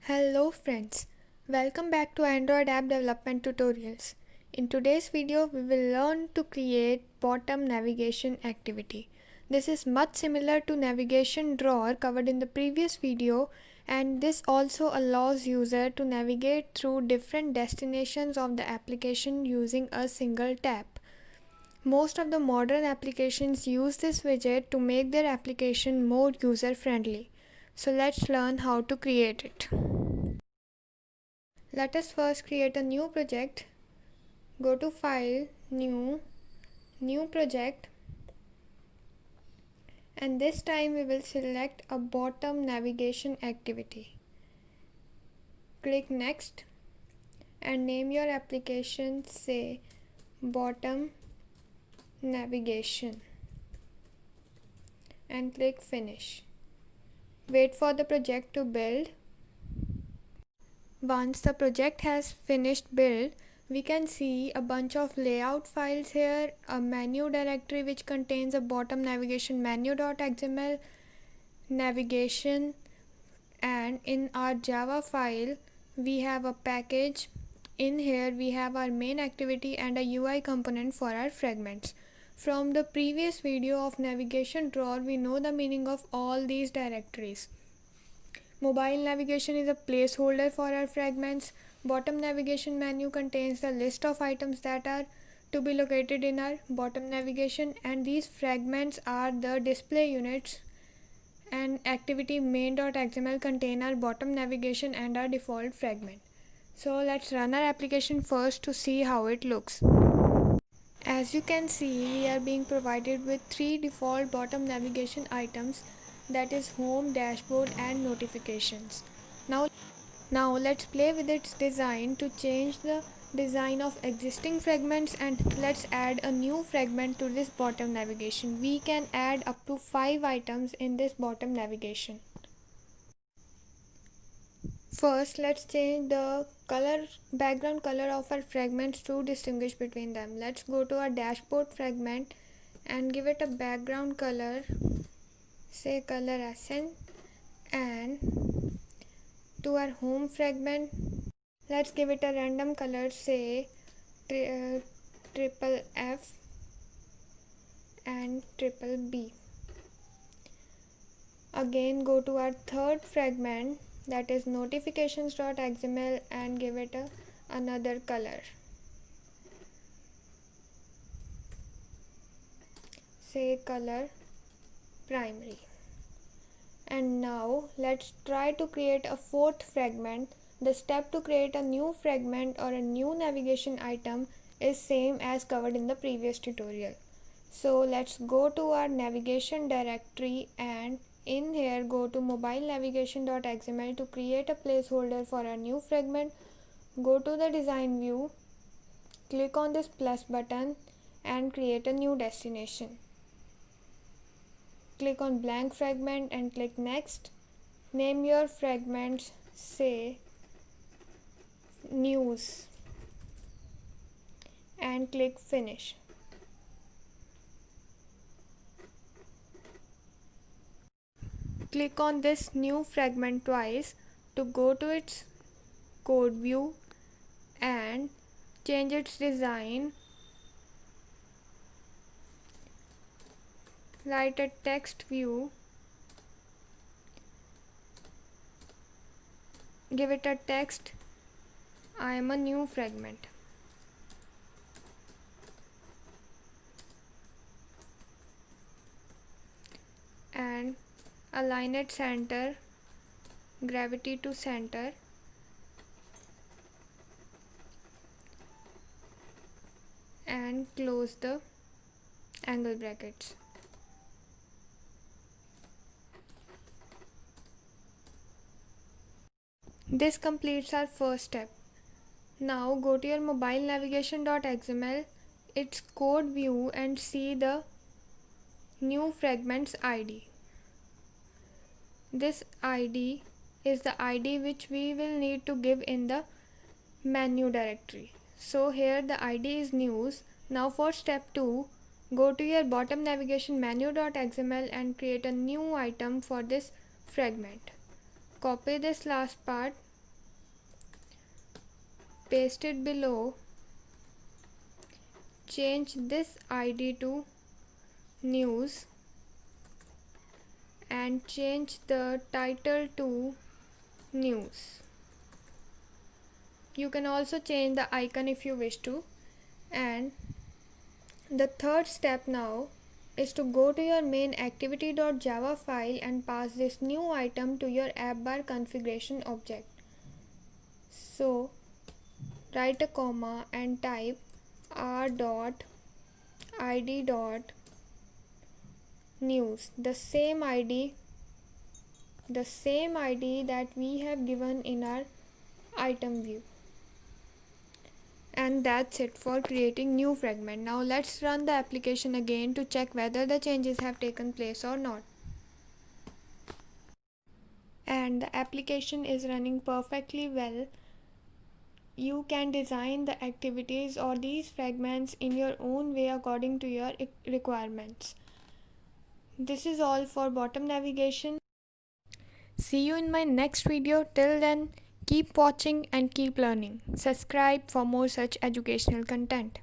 Hello friends, welcome back to Android app development tutorials. In today's video we will learn to create bottom navigation activity. This is much similar to navigation drawer covered in the previous video, and this also allows user to navigate through different destinations of the application using a single tap. Most of the modern applications use this widget to make their application more user friendly. So let's learn how to create it. Let us first create a new project. Go to File, New Project, and this time we will select a bottom navigation activity. Click Next and name your application, say bottom navigation, and click Finish. Wait for the project to build. Once the project has finished build, we can see a bunch of layout files here, a menu directory which contains a bottom navigation menu.xml, navigation, and in our Java file we have a package. In here we have our main activity and a UI component for our fragments. From the previous video of navigation drawer, we know the meaning of all these directories. Mobile navigation is a placeholder for our fragments. Bottom navigation menu contains the list of items that are to be located in our bottom navigation, and these fragments are the display units, and activity main.xml contain our bottom navigation and our default fragment. So let's run our application first to see how it looks. As you can see, we are being provided with three default bottom navigation items, that is home, dashboard and notifications. Now let's play with its design to change the design of existing fragments, and let's add a new fragment to this bottom navigation. We can add up to 5 items in this bottom navigation. First, let's change the background color of our fragments to distinguish between them. Let's go to our dashboard fragment and give it a background color, say color accent, and to our home fragment, let's give it a random color, say triple F and triple B. Again, go to our third fragment, that is notifications.xml, and give it another color, say color primary. And now let's try to create a fourth fragment. The step to create a new fragment or a new navigation item is same as covered in the previous tutorial. So let's go to our navigation directory, and in here go to mobile navigation.xml to create a placeholder for a new fragment. Go to the design view, click on this plus button and create a new destination. Click on blank fragment and click next. Name your fragments, say news, and click finish. Click on this new fragment twice to go to its code view and change its design. Write a text view, give it a text, I am a new fragment, and align it center, gravity to center, and close the angle brackets. This completes our first step. Now go to your mobile navigation.xml, its code view, and see the new fragments ID. This ID is the ID which we will need to give in the menu directory. So here the ID is news. Now for step 2, go to your bottom navigation menu.xml and create a new item for this fragment. Copy this last part paste it below, change this ID to news and change the title to news. You can also change the icon if you wish to. And the third step now is to go to your main activity.java file and pass this new item to your app bar configuration object. So write a comma and type r.id.news, the same ID that we have given in our item view. And that's it for creating new fragment. Now let's run the application again to check whether the changes have taken place or not. And the application is running perfectly well. You can design the activities or these fragments in your own way according to your requirements. This is all for bottom navigation. See you in my next video. Till then, keep watching and keep learning. Subscribe for more such educational content.